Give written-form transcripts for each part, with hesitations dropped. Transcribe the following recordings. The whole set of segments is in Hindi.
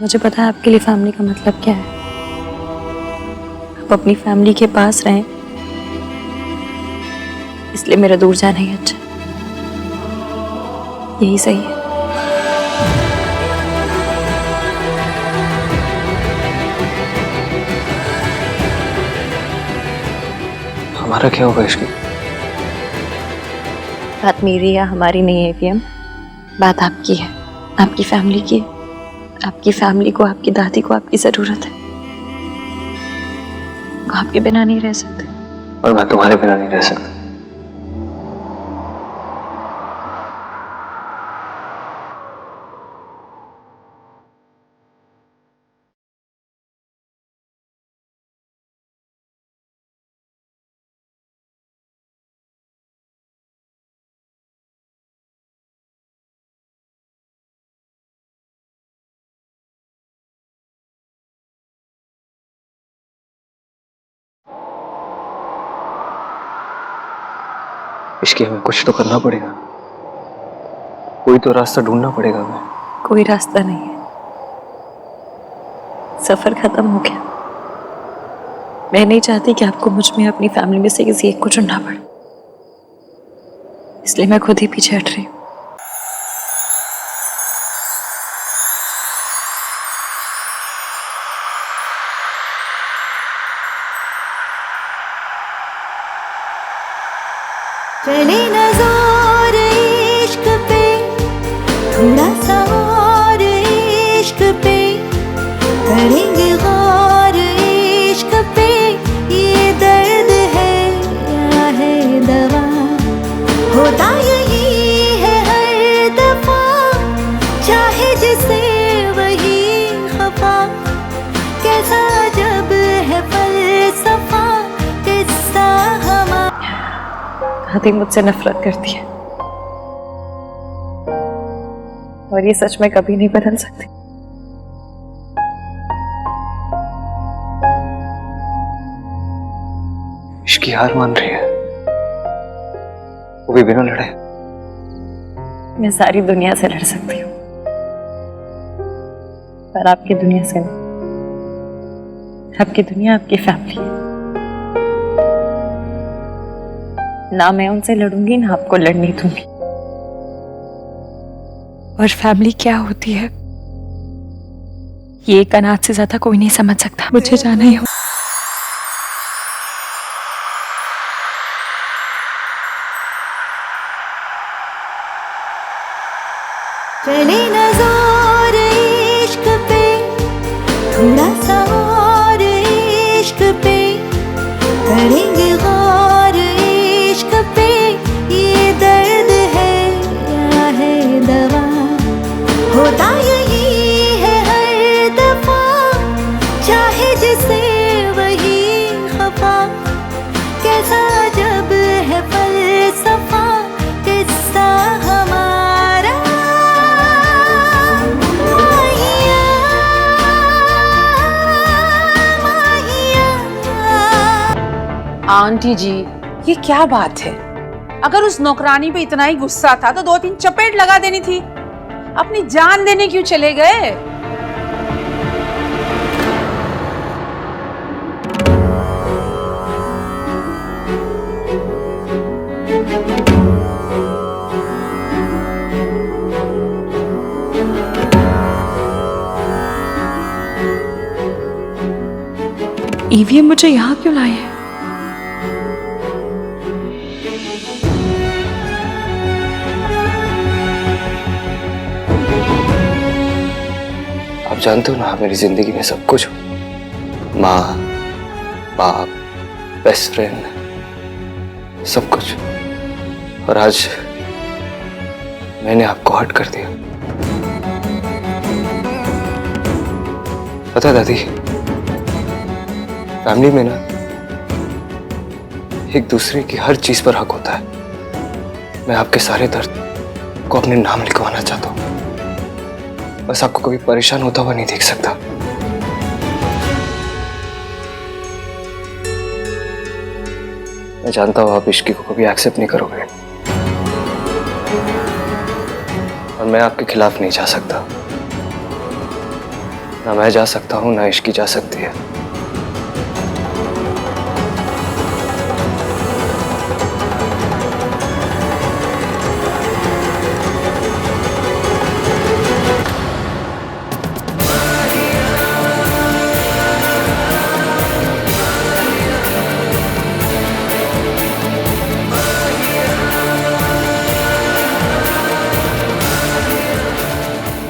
मुझे पता है आपके लिए फैमिली का मतलब क्या है। आप अपनी फैमिली के पास रहें, इसलिए मेरा दूर जाना ही अच्छा, यही सही है। हमारा क्या होगा इसकी? बात मेरी या हमारी नहीं है पीएम, बात आपकी है, आपकी फैमिली की है। आपकी फैमिली को, आपकी दादी को आपकी जरूरत है। वो आपके बिना नहीं रह सकते। और मैं तुम्हारे बिना नहीं रह सकता। इसके हमें कुछ तो करना पड़ेगा, कोई तो रास्ता ढूंढना पड़ेगा हमें। कोई रास्ता नहीं है, सफर खत्म हो गया। मैं नहीं चाहती कि आपको मुझ में, अपनी फैमिली में से किसी एक को चुनना पड़े, इसलिए मैं खुद ही पीछे हट रही हूँ। चले नज़ार इश्क पे, थोड़ा सा और इश्क पे, करेंगे गौर इश्क पे। ये दर्द है या है दवा, होता यही है हर दफा, चाहे जिसे वही खफा। कैसा जब है फलसफा, किस्सा हमारा। दादी मुझसे नफरत करती है और ये सच में कभी नहीं बदल सकती। इसकी हार मान रही है, वो भी बिना लड़े। मैं सारी दुनिया से लड़ सकती हूँ, पर आपकी दुनिया से नहीं। आपकी दुनिया आपकी फैमिली है। ना मैं उनसे लड़ूंगी, ना आपको लड़ने दूंगी। और फैमिली क्या होती है ये एक अनाथ से ज्यादा कोई नहीं समझ सकता। मुझे जाना ही हो। चले नज़ार इश्क पे, थोड़ा सा और इश्क पे, करेंगे गौर इश्क पे। ये दर्द है या है दवा, होता यही है हर दफा, चाहे जिसे वही खफा। कैसा जब है फलसफा, किस्सा हमारा। माहिया, माहिया। आंटी जी, ये क्या बात है? अगर उस नौकरानी पे इतना ही गुस्सा था तो 2-3 चपेट लगा देनी थी। अपनी जान देने क्यों चले गए? ईवीएम मुझे यहाँ क्यों लाए हैं? आप जानते हो ना, आप मेरी जिंदगी में सब कुछ हो। माँ, बाप, बेस्ट फ्रेंड, सब कुछ। और आज मैंने आपको हर्ट कर दिया। पता है दादी, फैमिली में ना एक दूसरे की हर चीज पर हक होता है। मैं आपके सारे दर्द को अपने नाम लिखवाना चाहता हूँ, बस आपको कभी परेशान होता हुआ नहीं देख सकता। मैं जानता हूं आप इश्की को कभी एक्सेप्ट नहीं करोगे, और मैं आपके खिलाफ नहीं जा सकता। ना मैं जा सकता हूँ ना इश्की जा सकती है।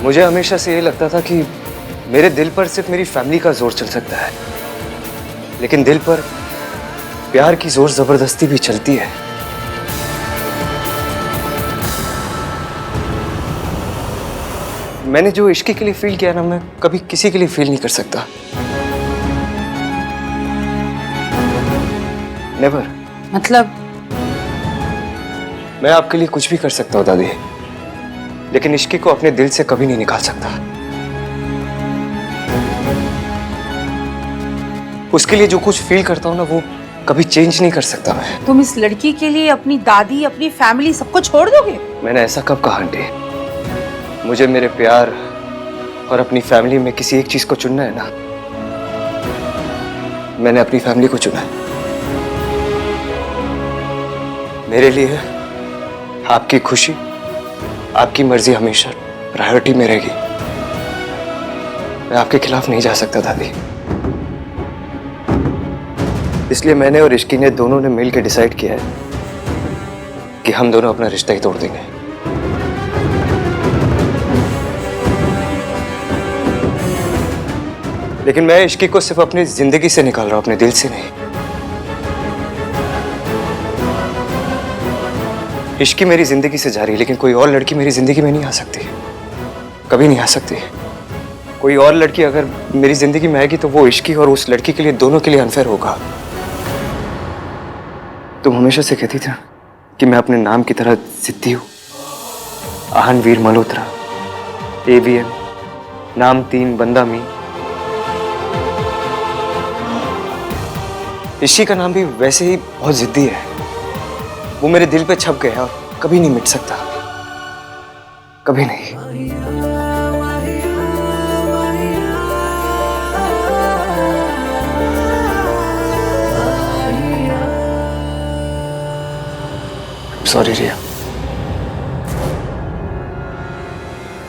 मुझे हमेशा से ये लगता था कि मेरे दिल पर सिर्फ मेरी फैमिली का जोर चल सकता है, लेकिन दिल पर प्यार की जोर जबरदस्ती भी चलती है। मैंने जो इश्क के लिए फील किया ना, मैं कभी किसी के लिए फील नहीं कर सकता। नेवर। मतलब मैं आपके लिए कुछ भी कर सकता हूँ दादी, लेकिन इश्क को अपने दिल से कभी नहीं निकाल सकता। उसके लिए जो कुछ फील करता हूँ ना, वो कभी चेंज नहीं कर सकता मैं। तुम इस लड़की के लिए अपनी दादी, अपनी फैमिली सबको छोड़ दोगे? मैंने ऐसा कब कहा आंटी? मुझे मेरे प्यार और अपनी फैमिली में किसी एक चीज को चुनना है ना। मैंने अपनी फैमिली को चुना है। मेरे लिए आपकी खुशी, आपकी मर्जी हमेशा प्रायोरिटी में रहेगी। मैं आपके खिलाफ नहीं जा सकता दादी। इसलिए मैंने और इश्की ने दोनों ने मिलकर डिसाइड किया है कि हम दोनों अपना रिश्ता ही तोड़ देंगे। लेकिन मैं इश्की को सिर्फ अपनी जिंदगी से निकाल रहा हूं, अपने दिल से नहीं। इश्की मेरी जिंदगी से जा रही है, लेकिन कोई और लड़की मेरी जिंदगी में नहीं आ सकती, कभी नहीं आ सकती। कोई और लड़की अगर मेरी जिंदगी में आएगी तो वो इश्की और उस लड़की के लिए, दोनों के लिए अनफेयर होगा। तुम हमेशा से कहती थी कि मैं अपने नाम की तरह जिद्दी हूं। आहन वीर मल्होत्रा, AVM, नाम 3 बंदा मी। इश्की का नाम भी वैसे ही बहुत जिद्दी है। वो मेरे दिल पे छप गया और कभी नहीं मिट सकता, कभी नहीं। सॉरी रिया,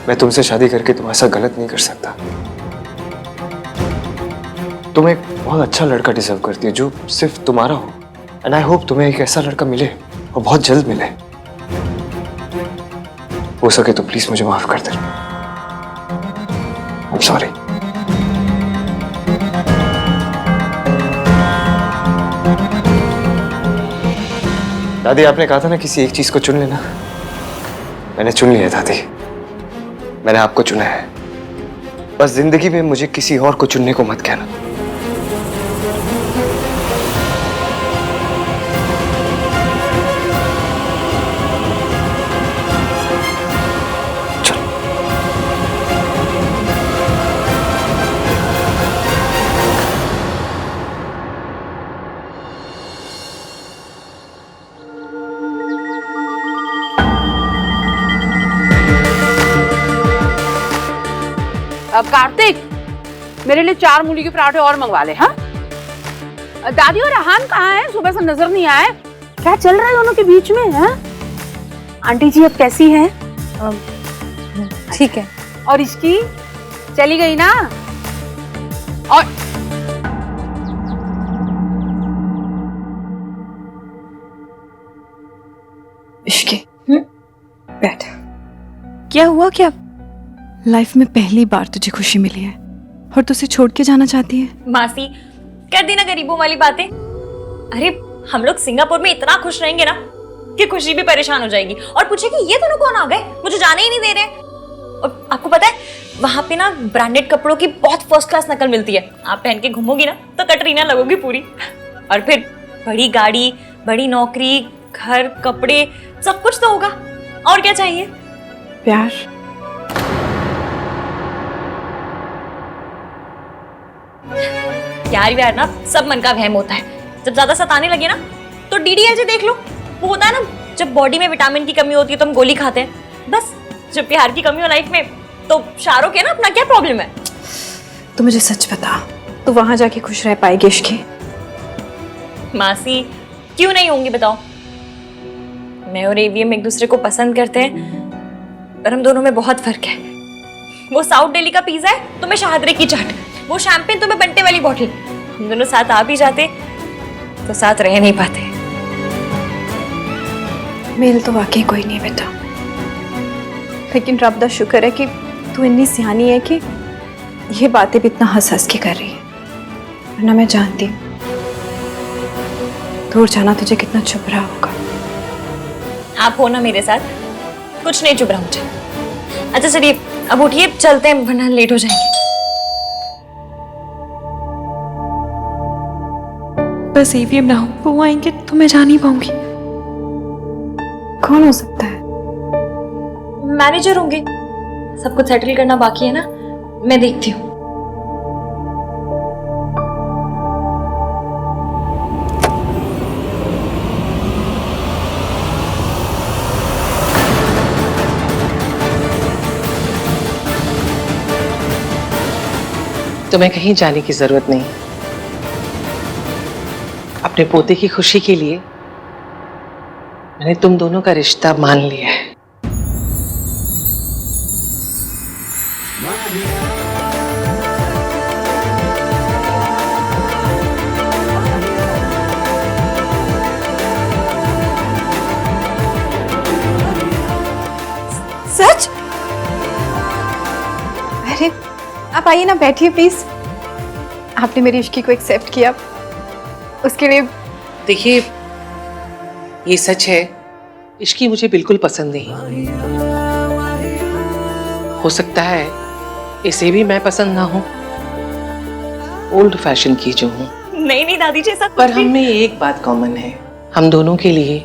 मैं तुमसे शादी करके तुम ऐसा गलत नहीं कर सकता। तुम एक बहुत अच्छा लड़का डिजर्व करती हो जो सिर्फ तुम्हारा हो। एंड आई होप तुम्हें एक ऐसा लड़का मिले और बहुत जल्द मिले। हो सके तो प्लीज मुझे माफ कर देना। आई एम सॉरी। दादी, आपने कहा था ना किसी एक चीज को चुन लेना। मैंने चुन लिया दादी, मैंने आपको चुना है। बस जिंदगी में मुझे किसी और को चुनने को मत कहना। कार्तिक, मेरे लिए 4 मूली के पराठे और मंगवा ले। हाँ, दादी और रहान कहाँ हैं? सुबह से नजर नहीं आए। क्या चल रहा है दोनों के बीच में? है आंटी जी अब कैसी हैं? ठीक है। और इसकी चली गई ना? और इश्की, बैठ। क्या हुआ? क्या लाइफ में पहली बार तुझे खुशी मिली है और तुझे छोड़ के जाना चाहती है? मासी, कर दी ना गरीबों वाली बातें। अरे हम लोग सिंगापुर में इतना खुश रहेंगे ना कि खुशी भी परेशान हो जाएगी और पूछेगी ये दोनों कौन आ गए, मुझे जाने ही नहीं दे रहे। और आपको पता है वहां पे ना ब्रांडेड कपड़ों की बहुत फर्स्ट क्लास नकल मिलती है। आप पहन के घूमोगी ना तो कटरीना लगोगी पूरी। और फिर बड़ी गाड़ी, बड़ी नौकरी, घर, कपड़े, सब कुछ तो होगा। और क्या चाहिए? प्यार। प्यार व्यार ना सब मन का वहम होता है। जब ज्यादा सताने लगे ना तो DDLJ देख लो। वो होता है ना जब बॉडी में विटामिन की कमी होती है तो हम गोली खाते हैं। बस जब प्यार की कमी हो लाइफ में तो शाहरुख है ना, अपना क्या प्रॉब्लम है? तू मुझे सच बता, तू वहां जाके खुश रह पाएगी इश्की? मासी क्यों नहीं होंगी बताओ? मैं और एवीएम एक दूसरे को पसंद करते हैं, पर हम दोनों में बहुत फर्क है। वो साउथ दिल्ली का पिज्जा है तो मैं शाहदरे की चाट, वो शैंपेन तो मैं बंटे वाली बॉटल। हम दोनों साथ आ भी जाते तो साथ रह नहीं पाते। मेल तो वाकई कोई नहीं बेटा, लेकिन रब दा शुक्र है कि तू इतनी सियानी है कि ये बातें भी इतना हंस हंस के कर रही है, वरना मैं जानती हूँ दूर जाना तुझे कितना चुभ रहा होगा। आप हो ना मेरे साथ, कुछ नहीं चुभ रहा मुझे। अच्छा चलिए अब उठिए, चलते हैं वरना लेट हो जाएंगे। बस एवीएम ना हो, वो आएंगे तो मैं जा नहीं पाऊंगी। कौन हो सकता है? मैनेजर होंगे, सब कुछ सेटल करना बाकी है ना, मैं देखती हूँ। तुम्हें कहीं जाने की जरूरत नहीं। अपने पोते की खुशी के लिए मैंने तुम दोनों का रिश्ता मान लिया है। सच? अरे आप आइए ना, बैठिए प्लीज। आपने मेरी इश्की को एक्सेप्ट किया, उसके लिए देखिए ये सच है, इश्की मुझे बिल्कुल पसंद नहीं। हो सकता है इसे भी मैं पसंद ना हूं, ओल्ड फैशन की जो हूं। नहीं नहीं दादी जी, ऐसा कुछ पर भी- हम में एक बात कॉमन है, हम दोनों के लिए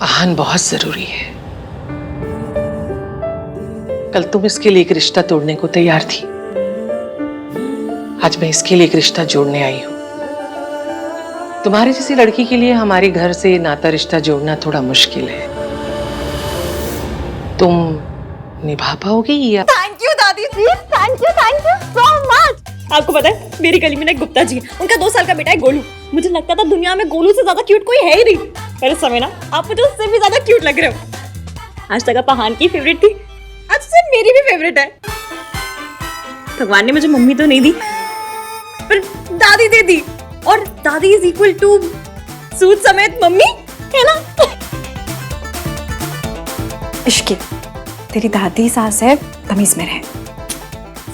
आहान बहुत जरूरी है। कल तुम इसके लिए एक रिश्ता तोड़ने को तैयार थी, आज मैं इसके लिए एक रिश्ता जोड़ने आई हूं। तुम्हारी जैसी लड़की के लिए हमारे घर से नाता रिश्ता जोड़ना थोड़ा मुश्किल है। तुम निभा पाओगी या? थैंक यू दादी जी, थैंक यू सो मच। आपको पता है मेरी गली में ना एक गुप्ता जी है, उनका 2 साल का बेटा है गोलू। मुझे लगता था दुनिया में गोलू से ज्यादा क्यूट कोई है ही नहीं, पर इस समय ना आप मुझे उससे भी ज्यादा क्यूट लग रहे हो। आज तक आप आहान की फेवरेट थी, आज से मेरी भी फेवरेट है। भगवान ने मुझे मम्मी तो नहीं दी, पर दादी दे दी, और दादी इज इक्वल टू सूद समेत मम्मी, है ना? इश्की, तेरी दादी सास है, तमीज में रहे।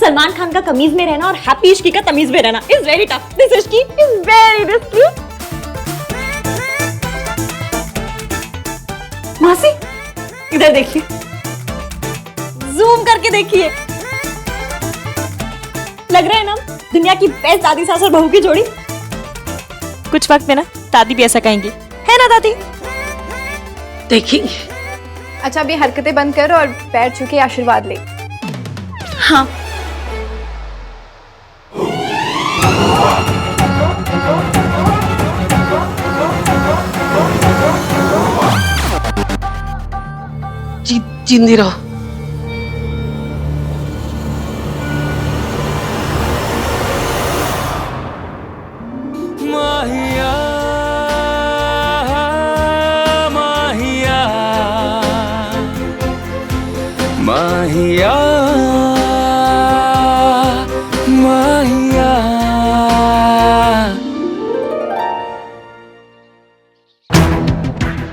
सलमान खान का कमीज में रहना और हैप्पी इश्की का तमीज में रहना is very tough. This Ishki is very risky. मासी इधर देखिए, जूम करके देखिए, लग रहा है ना दुनिया की बेस्ट दादी सास और बहू की जोड़ी। कुछ वक्त में ना दादी भी ऐसा कहेंगी, है ना दादी? देखिए अच्छा अभी हरकतें बंद कर और पैर छू के आशीर्वाद ले। हाँ जिंदी रहो। माहिया माहिया माहिया माहिया।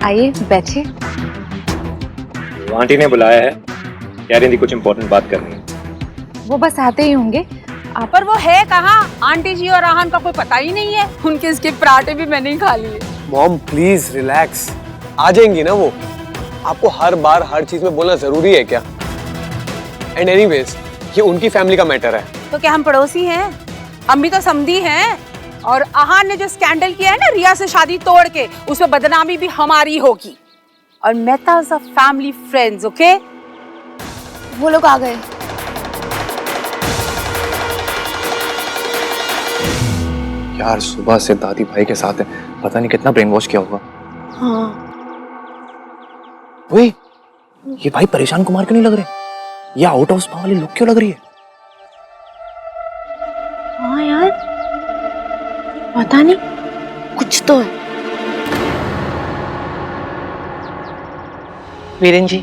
आइए बैठिए। आंटी ने बुलाया है, कह रही थी कुछ इम्पोर्टेंट बात करनी है। वो बस आते ही होंगे। पर वो है कहाँ? आंटी जी और आहान का कोई पता ही नहीं है। उनके इसके पराठे भी मैंने ही खा लिए। मॉम प्लीज रिलैक्स, आ जाएंगी ना वो। आपको हर बार हर चीज में बोलना जरूरी है क्या? एंड एनीवेज ये उनकी फैमिली का मैटर है। तो क्या हम पड़ोसी हैं? हम भी तो समधी हैं। और आहान ने जो स्कैंडल किया है ना रिया से शादी तोड़ के, उसमें बदनामी भी हमारी होगी। और Mehta's of family friends, okay? वो लोग आ गए। यार सुबह से दादी भाई के साथ है, पता नहीं कितना ब्रेन वॉश किया होगा। हाँ ओए, ये भाई परेशान कुमार क्यों नहीं लग रहे? ये आउट ऑफ स्पा वाली लुक क्यों लग रही है? पता नहीं, कुछ तो है। वीरेन जी,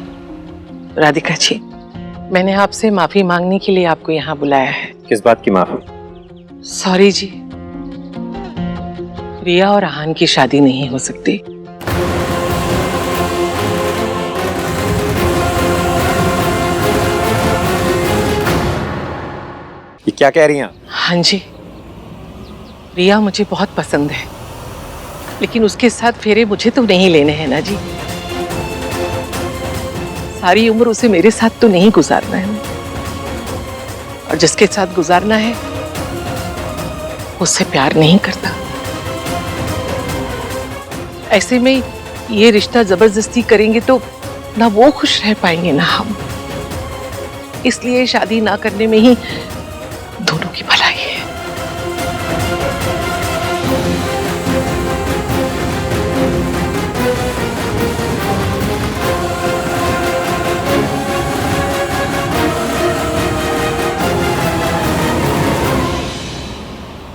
राधिका जी, मैंने आपसे माफी मांगने के लिए आपको यहाँ बुलाया है। किस बात की माफी? सॉरी जी, रिया और आहान की शादी नहीं हो सकती। ये क्या कह रही हैं आप? हाँ जी, रिया मुझे बहुत पसंद है, लेकिन उसके साथ फेरे मुझे तो नहीं लेने हैं ना जी। सारी उम्र उसे मेरे साथ तो नहीं गुजारना है, और जिसके साथ गुजारना है उससे प्यार नहीं करता। ऐसे में ये रिश्ता जबरदस्ती करेंगे तो ना वो खुश रह पाएंगे ना हम। इसलिए शादी ना करने में ही दोनों की भलाई है।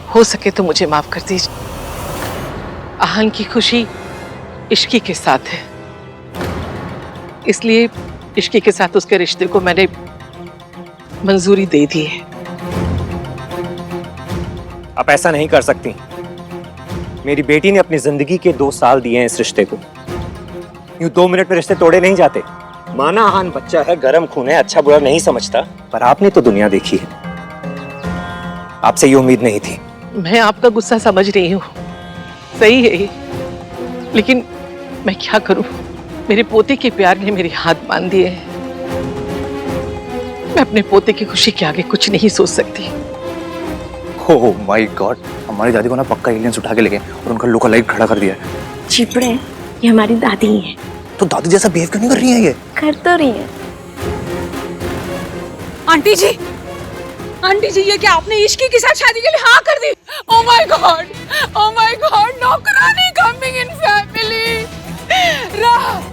हो सके तो मुझे माफ कर दीजिए। आहान की खुशी इश्की के साथ है, इसलिए इश्की के साथ उसके रिश्ते को मैंने मंजूरी दे दी है। आप ऐसा नहीं कर सकती। मेरी बेटी ने अपनी जिंदगी के 2 साल दिए हैं इस रिश्ते को। यूं 2 मिनट में रिश्ते तोड़े नहीं जाते। माना आहान बच्चा है, गर्म खून है, अच्छा बुरा नहीं समझता, पर आपने तो दुनिया देखी है। आपसे ये उम्मीद नहीं थी। मैं आपका गुस्सा समझ रही हूँ, सही है ये, लेकिन मैं क्या करूं? मेरे पोते के प्यार ने मेरे हाथ बांध दिए हैं। मैं अपने पोते की खुशी के आगे कुछ नहीं सोच सकती। ओह माय गॉड, हमारी दादी को ना पक्का एलियंस उठा के ले गए और उनका लुक अलाइक खड़ा कर दिया है। चिपड़े, ये हमारी दादी ही है। तो दादी जैसा बिहेव क्यों नहीं कर रही है ये? कर तो रही है। आंटी जी, आंटी जी, ये क्या आपने इश्की के साथ शादी के लिए हाँ कर दी? ओह माय गॉड, नौकरानी coming in family. Raj,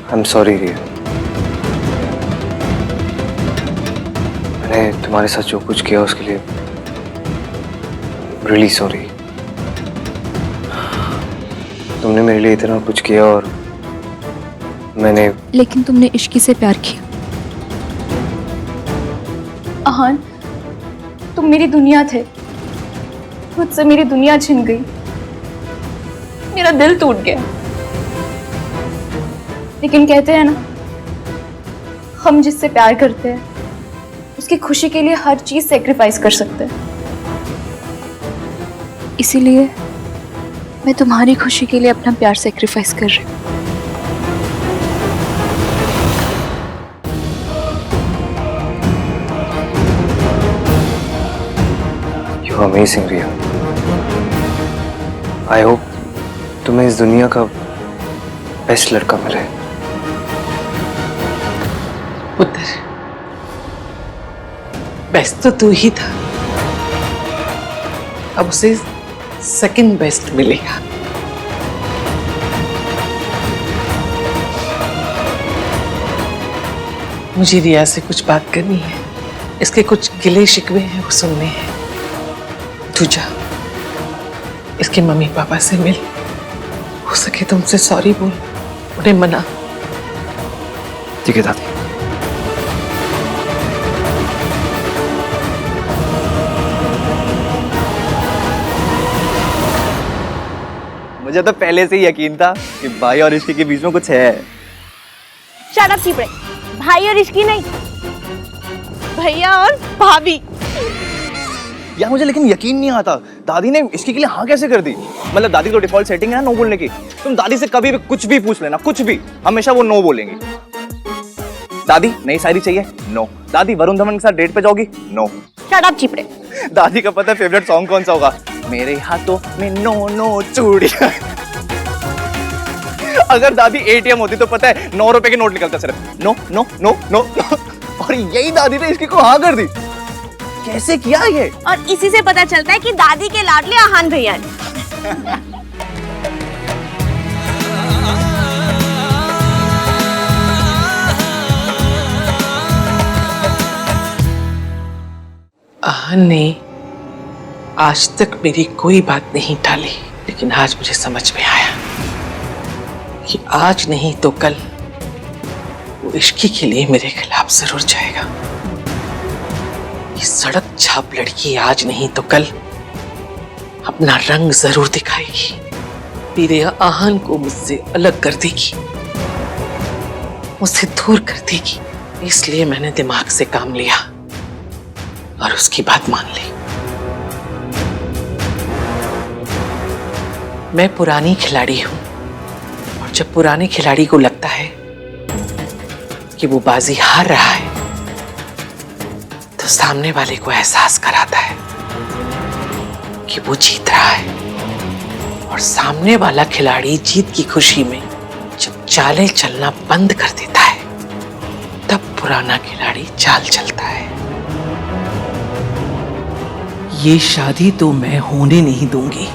I am sorry Riya. मैंने तुम्हारे साथ जो कुछ किया उसके लिए रियली सॉरी। तुमने मेरे लिए इतना कुछ किया और मैंने। लेकिन तुमने इश्की से प्यार किया। आहान, तुम मेरी दुनिया थे, मुझसे मेरी दुनिया छिन गई, मेरा दिल टूट गया। लेकिन कहते हैं ना, हम जिससे प्यार करते हैं उसकी खुशी के लिए हर चीज सेक्रीफाइस कर सकते हैं। इसीलिए मैं तुम्हारी खुशी के लिए अपना प्यार सेक्रीफाइस कर रही हूँ। You are amazing Riya. I hope तुम्हें इस दुनिया का बेस्ट लड़का मिले। पुत्र, बेस्ट तो तू ही था, अब उसे सेकंड बेस्ट मिलेगा। मुझे रिया से कुछ बात करनी है, इसके कुछ गिले शिकवे हैं वो सुनने हैं। तू जा, इसके मम्मी पापा से मिल, हो सके तो उनसे सॉरी बोल, उन्हें मना। ठीक है दादी। मुझे तो पहले से ही यकीन था कि भाई और इश्की के बीच में कुछ है। शट अप चिपड़े, भाई और इश्की नहीं, भैया और भाभी। यार मुझे लेकिन यकीन नहीं आता, दादी ने इश्की के लिए हाँ कैसे कर दी? मतलब दादी तो डिफॉल्ट सेटिंग है ना नो बोलने की। तुम दादी से कभी भी कुछ भी पूछ लेना, कुछ भी, हमेशा वो नो बोलेंगी। दादी नई शायरी चाहिए? नो। दादी वरुण धवन के साथ डेट पे जाओगी? नो। शट अप चिपड़े। दादी का पता है फेवरेट सॉन्ग कौन सा होगा? मेरे हाथों में नो नो चूड़ियां। अगर दादी एटीएम होती तो पता है 9 रुपए के नोट निकलता सिर्फ। No no no no no. और यही दादी ने इसकी को हाँ कर दी। कैसे किया ये? और इसी से पता चलता है कि दादी के लाडले आहान भैया हैं। आहान ने आज तक मेरी कोई बात नहीं टाली, लेकिन आज मुझे समझ में आया कि आज नहीं तो कल वो इश्की के लिए मेरे खिलाफ जरूर जाएगा। ये सड़क छाप लड़की आज नहीं तो कल अपना रंग जरूर दिखाएगी, मेरे आहान को मुझसे अलग कर देगी, मुझसे दूर कर देगी। इसलिए मैंने दिमाग से काम लिया और उसकी बात मान ली। मैं पुरानी खिलाड़ी हूं, और जब पुराने खिलाड़ी को लगता है कि वो बाजी हार रहा है, तो सामने वाले को एहसास कराता है कि वो जीत रहा है। और सामने वाला खिलाड़ी जीत की खुशी में जब चालें चलना बंद कर देता है, तब पुराना खिलाड़ी चाल चलता है। ये शादी तो मैं होने नहीं दूंगी।